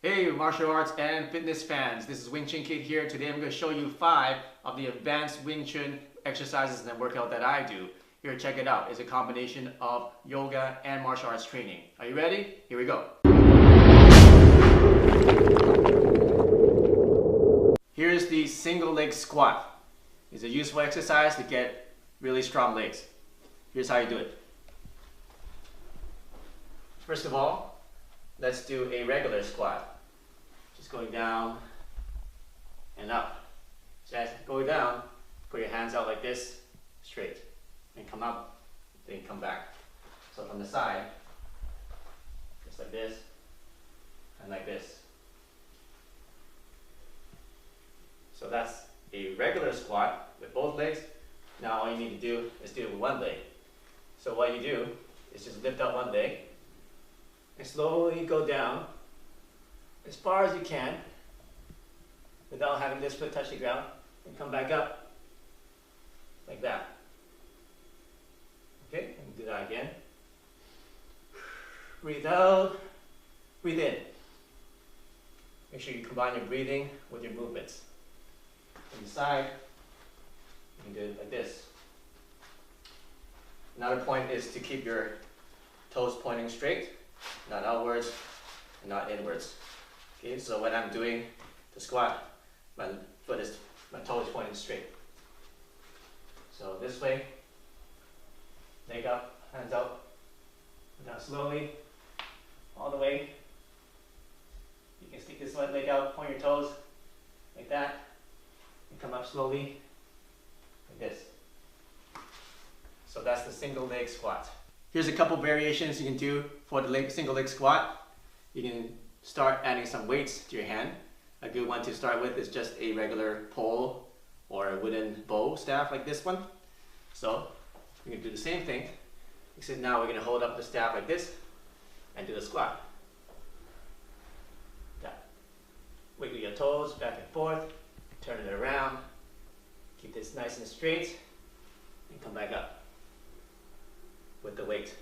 Hey martial arts and fitness fans, this is Wing Chun Kid here. Today I'm going to show you 5 of the advanced Wing Chun exercises and workout that I do. Here, check it out. It's a combination of yoga and martial arts training. Are you ready? Here we go. Here's the single leg squat. It's a useful exercise to get really strong legs. Here's how you do it. First of all, let's do a regular squat. Just going down and up. So as go down, put your hands out like this, straight, and come up, then come back. So from the side, just like this, and like this. So that's a regular squat with both legs. Now all you need to do is do it with one leg. So what you do is just lift up one leg, and slowly go down as far as you can without having this foot touch the ground, and come back up like that. Okay, and do that again. Breathe out, breathe in. Make sure you combine your breathing with your movements. From the side, you can do it like this. Another point is to keep your toes pointing straight, not outwards and not inwards. Okay, so when I'm doing the squat, my toe is pointing straight. So this way, leg up, hands out, down slowly, all the way. You can stick this one leg out, point your toes like that, and come up slowly like this. So that's the single leg squat. Here's a couple variations you can do for the single leg squat. You can start adding some weights to your hand. A good one to start with is just a regular pole or a wooden bow staff like this one. So we can do the same thing, except now we're going to hold up the staff like this and do the squat. That. Wiggle your toes back and forth, turn it around, keep this nice and straight, and come back up with the weight.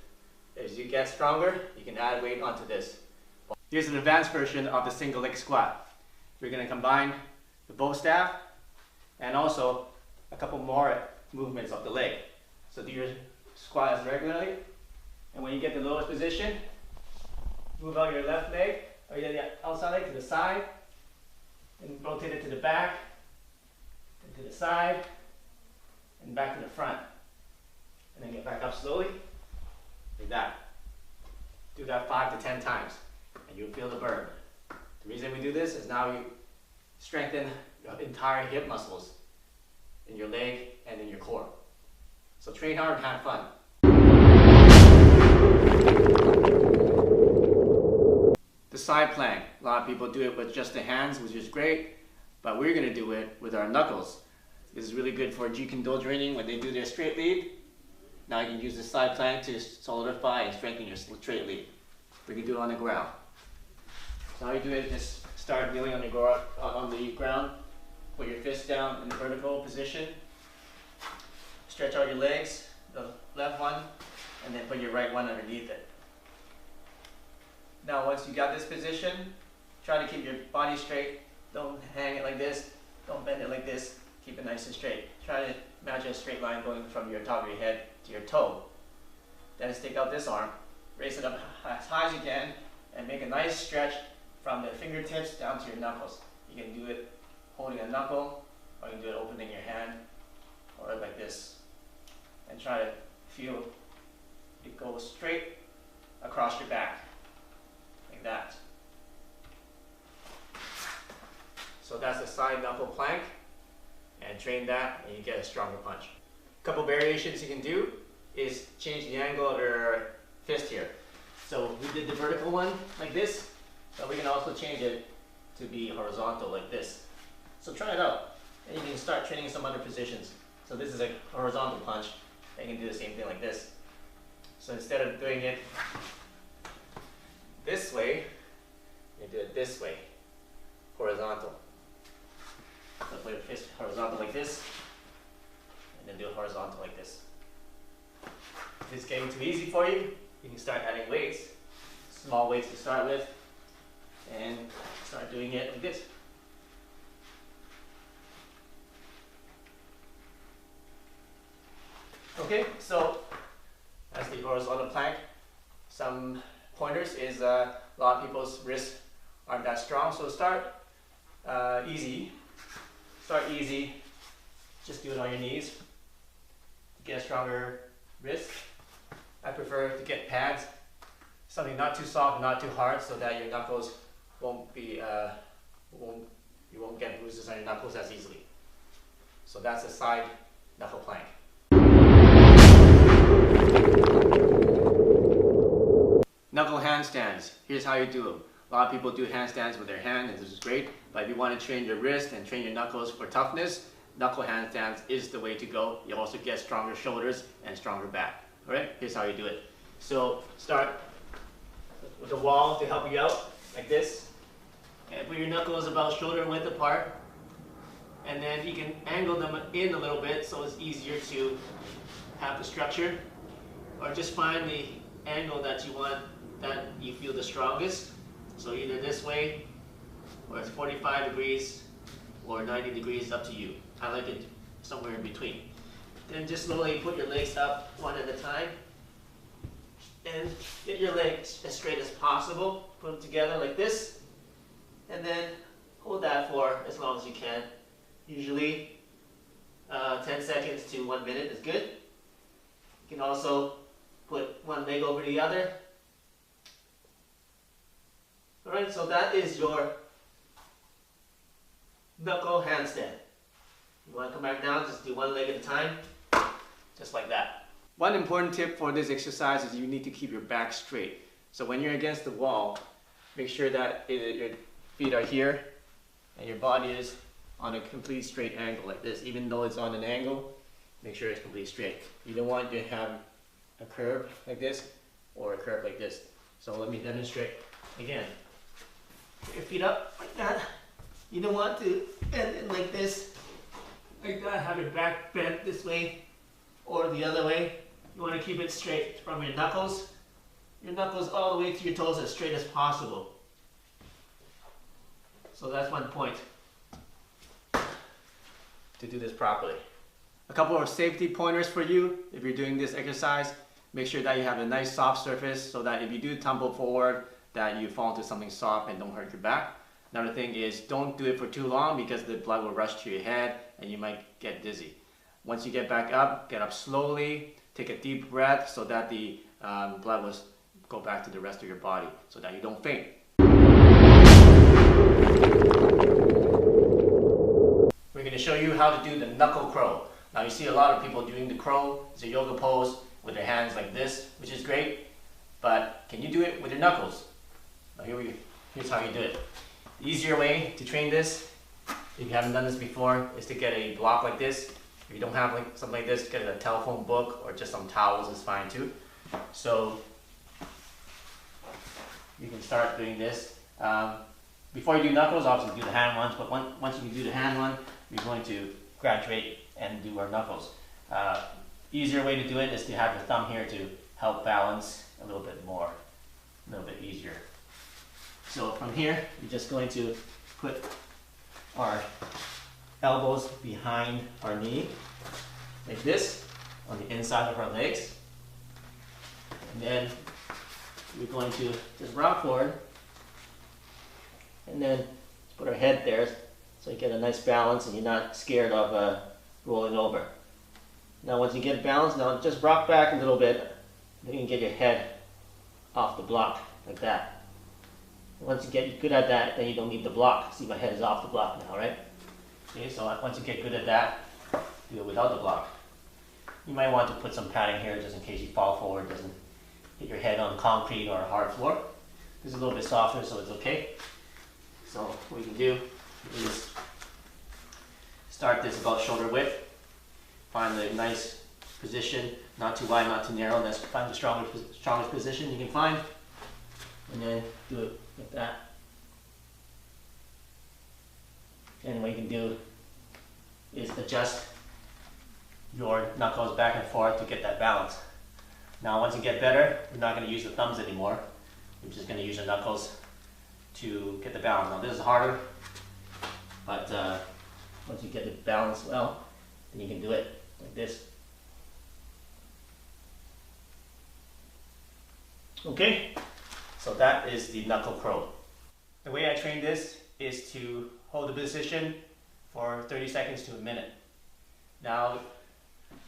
As you get stronger, you can add weight onto this. Here's an advanced version of the single leg squat. We're going to combine the bow staff and also a couple more movements of the leg. So do your squat as regularly, and when you get the lowest position, move out your left leg or your outside leg to the side, and rotate it to the back, and to the side, and back to the front. And then get back up slowly, like that. Do that 5 to 10 times, and you'll feel the burn. The reason we do this is now you strengthen your entire hip muscles in your leg and in your core. So train hard and have fun. The side plank. A lot of people do it with just the hands, which is great, but we're going to do it with our knuckles. This is really good for Jeet Kune Do training when they do their straight lead. Now you can use the side plank to solidify and strengthen your straight lead. We can do it on the ground. So how you do it, just start kneeling on the ground, put your fist down in the vertical position, stretch out your legs, the left one, and then put your right one underneath it. Now once you got this position, try to keep your body straight. Don't hang it like this, don't bend it like this, keep it nice and straight. Try to imagine a straight line going from your top of your head to your toe. Then stick out this arm, raise it up as high as you can, and make a nice stretch from the fingertips down to your knuckles. You can do it holding a knuckle, or you can do it opening your hand, or like this. And try to feel it go straight across your back, like that. So that's the side knuckle plank, and train that and you get a stronger punch. A couple variations you can do is change the angle of your fist here. So we did the vertical one like this, but we can also change it to be horizontal like this. So try it out, and you can start training some other positions. So this is a horizontal punch, and you can do the same thing like this. So instead of doing it this way, you do it this way, horizontal. So put your fist horizontal like this, and then do it horizontal like this. If it's getting too easy for you, you can start adding weights, small weights to start with, and doing it like this. Okay, so that's the horizontal plank. Some pointers is a lot of people's wrists aren't that strong, so start easy. Start easy. Just do it on your knees to get a stronger wrist. I prefer to get pads, something not too soft, not too hard, so that your knuckles won't be you won't get bruises on your knuckles as easily. So that's a side knuckle plank. Knuckle handstands. Here's how you do them. A lot of people do handstands with their hand, and this is great. But if you want to train your wrist and train your knuckles for toughness, knuckle handstands is the way to go. You also get stronger shoulders and stronger back. All right, here's how you do it. So start with a wall to help you out, like this. And put your knuckles about shoulder width apart. And then you can angle them in a little bit so it's easier to have the structure. Or just find the angle that you want, that you feel the strongest. So either this way, or it's 45 degrees, or 90 degrees, up to you. I like it somewhere in between. Then just slowly put your legs up one at a time. And get your legs as straight as possible. Put them together like this. And then hold that for as long as you can. Usually 10 seconds to 1 minute is good. You can also put one leg over the other. Alright, so that is your knuckle handstand. You want to come back down, just do one leg at a time, just like that. One important tip for this exercise is you need to keep your back straight. So when you're against the wall, make sure that your feet are here and your body is on a complete straight angle like this. Even though it's on an angle, make sure it's completely straight. You don't want to have a curve like this or a curve like this. So let me demonstrate again. Put your feet up like that. You don't want to bend it like this, like that. Have your back bent this way or the other way. You want to keep it straight from your knuckles all the way to your toes, as straight as possible. So that's one point to do this properly. A couple of safety pointers for you if you're doing this exercise. Make sure that you have a nice soft surface so that if you do tumble forward, that you fall into something soft and don't hurt your back. Another thing is don't do it for too long because the blood will rush to your head and you might get dizzy. Once you get back up, get up slowly, take a deep breath so that the blood will go back to the rest of your body so that you don't faint. We're going to show you how to do the knuckle crow. Now you see a lot of people doing the crow. It's a yoga pose with their hands like this, which is great, but can you do it with your knuckles? Now here's how you do it. The easier way to train this, if you haven't done this before, is to get a block like this. If you don't have something like this, get a telephone book or just some towels is fine too. So you can start doing this. Before you do knuckles, obviously do the hand ones, but once you do the hand one, you're going to graduate and do our knuckles. Easier way to do it is to have your thumb here to help balance a little bit more, a little bit easier. So from here, you're just going to put our elbows behind our knee, like this, on the inside of our legs. And then we're going to just rock forward, and then put our head there so you get a nice balance and you're not scared of rolling over. Now once you get balanced, now just rock back a little bit, then you can get your head off the block, like that. Once you get good at that, then you don't need the block. See, my head is off the block now, right? Okay, so once you get good at that, do it without the block. You might want to put some padding here just in case you fall forward, doesn't hit your head on concrete or a hard floor. This is a little bit softer, so it's okay. So what you can do is start this about shoulder width. Find a nice position, not too wide, not too narrow. Let's find the strongest position you can find, and then do it like that. And what you can do is adjust your knuckles back and forth to get that balance. Now once you get better, we're not going to use the thumbs anymore. We're just going to use the knuckles to get the balance. Now this is harder, but once you get the balance well, then you can do it like this. Okay, so that is the knuckle crow. The way I train this is to hold the position for 30 seconds to a minute. Now,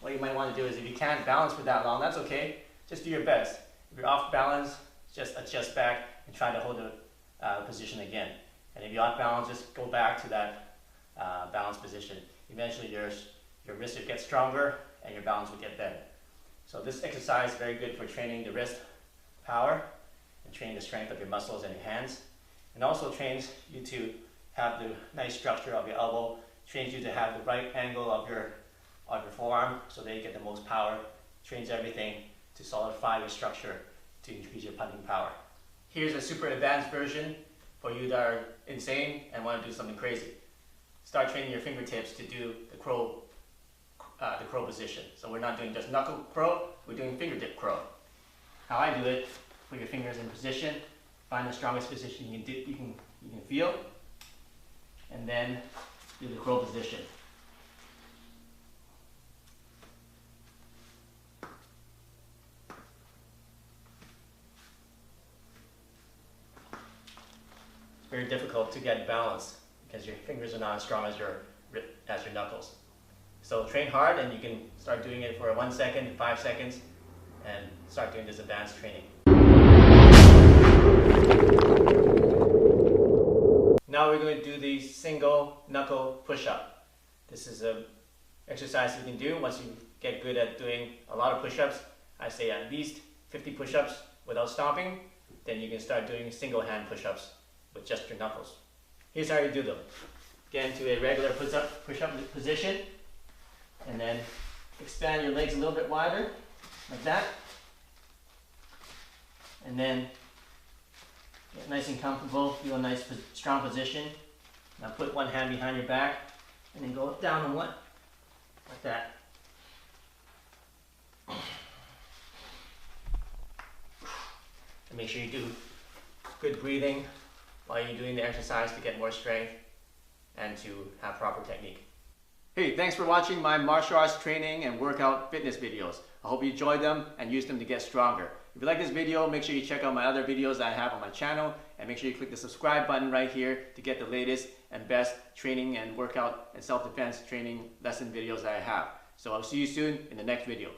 what you might want to do is, if you can't balance for that long, that's okay. Just do your best. If you're off balance, just adjust back and try to hold the position again. And if you're off balance, just go back to that balanced position. Eventually your wrist will get stronger and your balance will get better. So this exercise is very good for training the wrist power and training the strength of your muscles and your hands. And also trains you to have the nice structure of your elbow, trains you to have the right angle of your forearm so that you get the most power, trains everything to solidify your structure to increase your punching power. Here's a super advanced version for you that are insane and want to do something crazy. Start training your fingertips to do the crow position. So we're not doing just knuckle crow, we're doing fingertip crow. How I do it: put your fingers in position, find the strongest position you can feel, and then do the crow position. It's very difficult to get balance because your fingers are not as strong as your knuckles. So train hard, and you can start doing it for 1 second, 5 seconds, and start doing this advanced training. Now we're going to do the single knuckle push-up. This is an exercise you can do once you get good at doing a lot of push-ups. I say at least 50 push-ups without stopping. Then you can start doing single hand push-ups with just your knuckles. Here's how you do them. Get into a regular push-up position, and then expand your legs a little bit wider, like that. And then get nice and comfortable, feel a nice strong position. Now put one hand behind your back, and then go down on one, like that. And make sure you do good breathing while you're doing the exercise to get more strength and to have proper technique. Hey, thanks for watching my martial arts training and workout fitness videos. I hope you enjoyed them and use them to get stronger. If you like this video, make sure you check out my other videos that I have on my channel, and make sure you click the subscribe button right here to get the latest and best training and workout and self-defense training lesson videos that I have. So I'll see you soon in the next video.